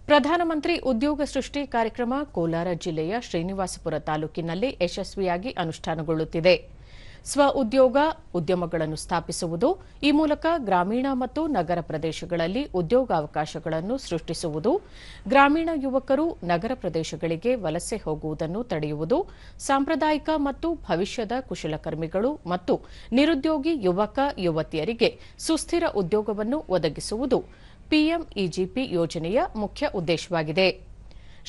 ಪ್ರಧಾನಮಂತ್ರಿ ಉದ್ಯೋಗ ಸೃಷ್ಟಿ ಕಾರ್ಯಕ್ರಮ ಕೋಲಾರ ಜಿಲ್ಲೆಯ ಶ್ರೀನಿವಾಸಪುರ ತಾಲೂಕಿನಲ್ಲಿ ಯಶಸ್ವಿಯಾಗಿ ಅನುಷ್ಠಾನಗೊಳ್ಳುತ್ತಿದೆ. ಸ್ವ ಉದ್ಯೋಗ ಉದ್ಯಮಗಳನ್ನು ಸ್ಥಾಪಿಸುವುದು, ಈ ಮೂಲಕ ಗ್ರಾಮೀಣ ಮತ್ತು ನಗರ ಪ್ರದೇಶಗಳಲ್ಲಿ ಉದ್ಯೋಗಾವಕಾಶಗಳನ್ನು ಸೃಷ್ಟಿಸುವುದು, ಗ್ರಾಮೀಣ ಯುವಕರು ನಗರ ಪ್ರದೇಶಗಳಿಗೆ ವಲಸೆ ಹೋಗುವುದನ್ನು ತಡೆಯುವುದು, ಸಾಂಪ್ರದಾಯಿಕ ಮತ್ತು ಭವಿಷ್ಯದ ಕುಶಲಕರ್ಮಿಗಳು ಮತ್ತು ನಿರುದ್ಯೋಗಿ ಯುವಕ ಯುವತಿಯರಿಗೆ ಸುಸ್ಥಿರ ಉದ್ಯೋಗವನ್ನು ಒದಗಿಸುವುದು ಪಿಎಂಇಜಿಪಿ ಯೋಜನೆಯ ಮುಖ್ಯ ಉದ್ದೇಶವಾಗಿದೆ.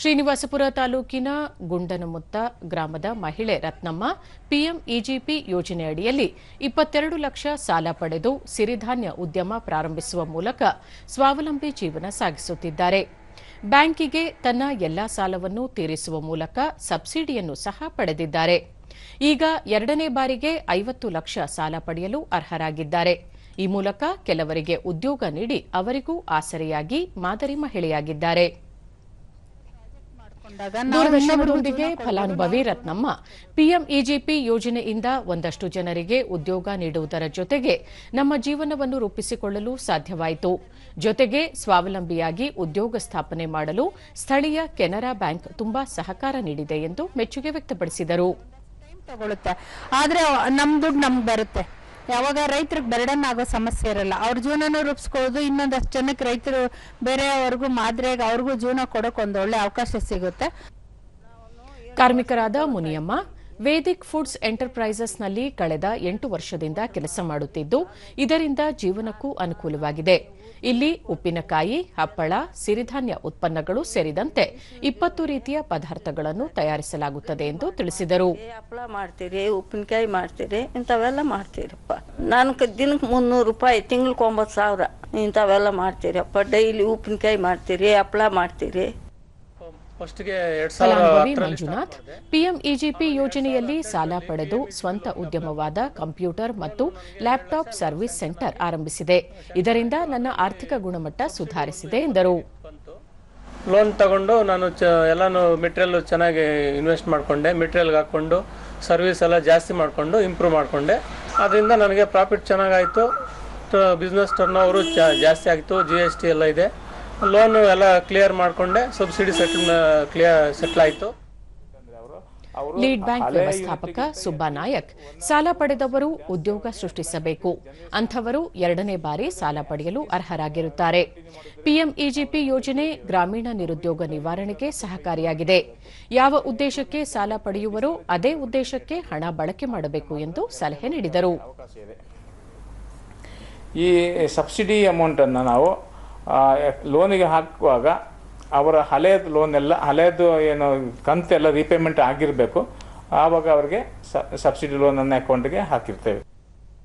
ಶ್ರೀನಿವಾಸಪುರ ತಾಲೂಕಿನ ಗುಂಡನಮುತ್ತ ಗ್ರಾಮದ ಮಹಿಳೆ ರತ್ನಮ್ಮ ಪಿಎಂಇಜಿಪಿ ಯೋಜನೆಯಡಿಯಲ್ಲಿ 22 ಲಕ್ಷ ಸಾಲ ಪಡೆದು ಸಿರಿಧಾನ್ಯ ಉದ್ಯಮ ಪ್ರಾರಂಭಿಸುವ ಮೂಲಕ ಸ್ವಾವಲಂಬಿ ಜೀವನ ಸಾಗಿಸುತ್ತಿದ್ದಾರೆ. ಬ್ಯಾಂಕಿಗೆ ತನ್ನ ಎಲ್ಲಾ ಸಾಲವನ್ನು ತೀರಿಸುವ ಮೂಲಕ ಸಬ್ಸಿಡಿಯನ್ನು ಸಹ ಪಡೆದಿದ್ದಾರೆ. ಈಗ ಎರಡನೇ ಬಾರಿಗೆ 50 ಲಕ್ಷ ಸಾಲ ಪಡೆಯಲು ಅರ್ಹರಾಗಿದ್ದಾರೆ. ಈ ಮೂಲಕ ಕೆಲವರಿಗೆ ಉದ್ಯೋಗ ನೀಡಿ ಅವರಿಗೂ ಆಸರೆಯಾಗಿ ಮಾದರಿ ಮಹಿಳೆಯಾಗಿದ್ದಾರೆ. ದೂರದರ್ಶನದೊಂದಿಗೆ ಫಲಾನುಭವಿ ರತ್ನಮ್ಮ ಪಿಎಂಇಜಿಪಿ ಯೋಜನೆಯಿಂದ ಒಂದಷ್ಟು ಜನರಿಗೆ ಉದ್ಯೋಗ ನೀಡುವುದರ ಜೊತೆಗೆ ನಮ್ಮ ಜೀವನವನ್ನು ರೂಪಿಸಿಕೊಳ್ಳಲು ಸಾಧ್ಯವಾಯಿತು. ಜೊತೆಗೆ ಸ್ವಾವಲಂಬಿಯಾಗಿ ಉದ್ಯೋಗ ಸ್ಥಾಪನೆ ಮಾಡಲು ಸ್ಥಳೀಯ ಕೆನರಾ ಬ್ಯಾಂಕ್ ತುಂಬಾ ಸಹಕಾರ ನೀಡಿದೆ ಎಂದು ಮೆಚ್ಚುಗೆ ವ್ಯಕ್ತಪಡಿಸಿದರು. ಆದ್ರೆ ನಮ್ ದುಡ್ಡು ನಮ್ಗೆ ಬರುತ್ತೆ. ಯಾವಾಗ ರೈತರಿಗೆ ಬರ್ಡನ್ ಆಗೋ ಸಮಸ್ಯೆ ಇರಲ್ಲ. ಅವ್ರ ಜೀವನನೂ ರೂಪಿಸ್ಕೊಳ್ಳೋದು, ಇನ್ನೊಂದಷ್ಟು ಜನಕ್ಕೆ ರೈತರು ಬೇರೆಯವ್ರಿಗೂ ಮಾದರಿಯಾಗಿ ಅವ್ರಿಗೂ ಜೀವನ ಕೊಡೋಕೆ ಒಂದು ಒಳ್ಳೆ ಅವಕಾಶ ಸಿಗುತ್ತೆ. ಕಾರ್ಮಿಕರಾದ ಮುನಿಯಮ್ಮ ವೇದಿಕ್ ಫುಡ್ಸ್ ಎಂಟರ್ಪ್ರೈಸಸ್ನಲ್ಲಿ ಕಳೆದ 8 ವರ್ಷದಿಂದ ಕೆಲಸ ಮಾಡುತ್ತಿದ್ದು, ಇದರಿಂದ ಜೀವನಕ್ಕೂ ಅನುಕೂಲವಾಗಿದೆ. ಇಲ್ಲಿ ಉಪ್ಪಿನಕಾಯಿ, ಹಪ್ಪಳ, ಸಿರಿಧಾನ್ಯ ಉತ್ಪನ್ನಗಳು ಸೇರಿದಂತೆ 20 ರೀತಿಯ ಪದಾರ್ಥಗಳನ್ನು ತಯಾರಿಸಲಾಗುತ್ತದೆ ಎಂದು ತಿಳಿಸಿದರು. ಹಪ್ಪಳ ಮಾಡ್ತೀರಿ, ಉಪ್ಪಿನಕಾಯಿ ಮಾಡ್ತೀರಿ, ಇಂಥವೆಲ್ಲ ಮಾಡ್ತೀರಪ್ಪ. ನಾನು ದಿನಕ್ಕೆ 300 ರೂಪಾಯಿ, ತಿಂಗಳಿಗೆ 9,000 ಇಂಥವೆಲ್ಲ ಮಾಡ್ತೀರಪ್ಪ. ಡೈಲಿ ಉಪ್ಪಿನಕಾಯಿ ಮಾಡ್ತೀರಿ, ಹಪ್ಪಳ ಮಾಡ್ತೀರಿ. ಫಲಾನುಭವಿ ಮಂಜುನಾಥ್ ಪಿಎಂಇಜಿಪಿ ಯೋಜನೆಯಲ್ಲಿ ಸಾಲ ಪಡೆದು ಸ್ವಂತ ಉದ್ಯಮವಾದ ಕಂಪ್ಯೂಟರ್ ಮತ್ತು ಲ್ಯಾಪ್ಟಾಪ್ ಸರ್ವಿಸ್ ಸೆಂಟರ್ ಆರಂಭಿಸಿದೆ. ಇದರಿಂದ ನನ್ನ ಆರ್ಥಿಕ ಗುಣಮಟ್ಟ ಸುಧಾರಿಸಿದೆ ಎಂದರು. ಲೋನ್ ತಗೊಂಡು ನಾನು ಎಲ್ಲಾನು ಮೆಟೀರಿಯಲ್ ಚೆನ್ನಾಗಿ ಇನ್ವೆಸ್ಟ್ ಮಾಡಿಕೊಂಡೆ. ಮೆಟೀರಿಯಲ್ಗೆ ಹಾಕ್ಕೊಂಡು ಸರ್ವಿಸ್ ಎಲ್ಲ ಜಾಸ್ತಿ ಮಾಡಿಕೊಂಡು ಇಂಪ್ರೂವ್ ಮಾಡಿಕೊಂಡೆ. ಅದರಿಂದ ನನಗೆ ಪ್ರಾಫಿಟ್ ಚೆನ್ನಾಗಾಯಿತು. ಬಿಸ್ನೆಸ್ ಟರ್ನ್ ಓವರು ಜಾಸ್ತಿ ಆಗಿತ್ತು. GST ಎಲ್ಲ ಇದೆ. ಲೋನ್ ಎಲ್ಲ ಕ್ಲಿಯರ್ ಮಾಡಿಕೊಂಡೆ. ಸಬ್ಸಿಡಿ ಸೆಟ್ಲ್ ಆಯಿತು. ಲೀಡ್ ಬ್ಯಾಂಕ್ ವ್ಯವಸ್ಥಾಪಕ ಸುಬ್ಬಾ ನಾಯಕ್ ಸಾಲ ಪಡೆದವರು ಉದ್ಯೋಗ ಸೃಷ್ಟಿಸಬೇಕು. ಅಂಥವರು ಎರಡನೇ ಬಾರಿ ಸಾಲ ಪಡೆಯಲು ಅರ್ಹರಾಗಿರುತ್ತಾರೆ. ಪಿಎಂಇಜಿಪಿ ಯೋಜನೆ ಗ್ರಾಮೀಣ ನಿರುದ್ಯೋಗ ನಿವಾರಣೆಗೆ ಸಹಕಾರಿಯಾಗಿದೆ. ಯಾವ ಉದ್ದೇಶಕ್ಕೆ ಸಾಲ ಪಡೆಯುವರೋ ಅದೇ ಉದ್ದೇಶಕ್ಕೆ ಹಣ ಬಳಕೆ ಮಾಡಬೇಕು ಎಂದು ಸಲಹೆ ನೀಡಿದರು. ಈ ಸಬ್ಸಿಡಿ ಅಮೌಂಟ್ ಅನ್ನು ನಾವು ಲೋನಿಗೆ ಹಾಕುವಾಗ ಅವರ ಹಳೆಯದು ಏನು ಕಂತೆಲ್ಲ ರೀಪೇಮೆಂಟ್ ಆಗಿರಬೇಕು. ಆವಾಗ ಅವರಿಗೆ ಸಬ್ಸಿಡಿ ಲೋನ್ ಅನ್ನ ಅಕೌಂಟ್ಗೆ ಹಾಕಿರ್ತೇವೆ.